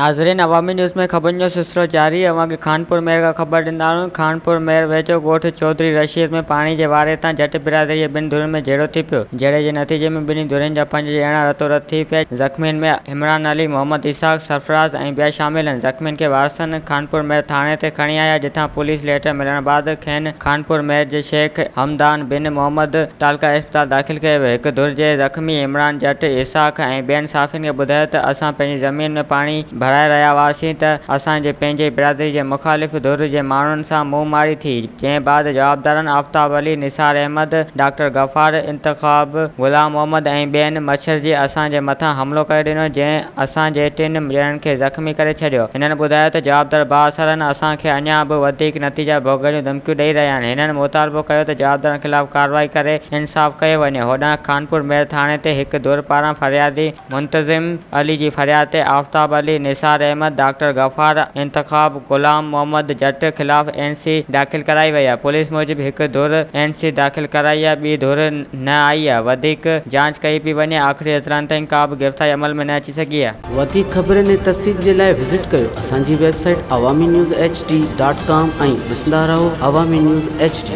नाज़रीन, अवामी न्यूज़ में ख़बरुनि जो सिलसिलो जारी है। अवांखे खानपुर महर खां ख़बर ॾींदा आहियूं। खानपुर महर वेझो ॻोठ चौधरी रशीद में पाणी जे वारे तां जट बिरादरी जे ॿिनि धुरनि में झेड़ो थी पियो। झेड़े जे नतीजे में ॿिन्ही धुरनि जा 5 ॼणा रतोरत थी पिया। ज़ख़्मियुनि में इमरान अली, मोहम्मद इसाक, सरफराज़ ऐं ॿिया शामिल आहिनि। ज़ख़्मियुनि खे वारसनि खानपुर महर थाणे ते खणी आया, जिथां पुलिस लेटर मिलण बैदि खेनि खानपुर महर जे शेख हमदान बिन मोहम्मद तालका इस्पताल दाख़िल कयो वियो। हिक धुर जे ज़ख़्मी इमरान जट, इसाक ऐं ॿियनि साफ़ियुनि खे ॿुधायो त असां पंहिंजी ज़मीन में पाणी भराए रहिया हुआसीं त असांजे पंहिंजे बिरादरी जे मुख़ालिफ़ धुर जे माण्हुनि सां मुंहमारी थी, जंहिं बैदि जवाबदारनि आफ़ताब अली, निसार अहमद, डॉक्टर गफ़ार, इंतख़ाब, ग़ुलाम मोहम्मद ऐं ॿियनि मच्छर जी असांजे मथां हमिलो करे ॾिनो, जंहिं असांजे 3 ॼणनि खे ज़ख़्मी करे छॾियो। हिननि ॿुधायो त जवाबदार बाअसरनि असांखे अञा बि वधीक नतीजा भोगण जूं धमकियूं ॾेई रहिया आहिनि। हिननि मुतालबो कयो त जवाबदारनि ख़िलाफ़ कार्रवाई करे इंसाफ़ कयो वञे। होॾां खानपुर महर थाणे ते हिक धुर पारां फ़रियादी मुंतज़िम अली जी फ़रियाद ते आफ़ताब अली, निसार अहमद, डॉक्टर गफ़ार, इंतख़ाब, ग़ुलाम मोहम्मद जट ख़िलाफ़ NC दाख़िल कराई वई आहे। पुलिस मूजिबि हिक धुर NC दाख़िल कराई आहे, ॿी धुर न आई आहे। वधीक जांच कई पई वञे। आख़िरी एतिरानि ताईं का बि गिरफ़्तारी अमल में न अची सघी आहे। वधीक ख़बरुनि ऐं तफ़सील जे लाइ विज़िट कयो असांजी वेबसाइट awami news hd.com ऐं ॾिसंदा रहो अवामी न्यूज़ HD।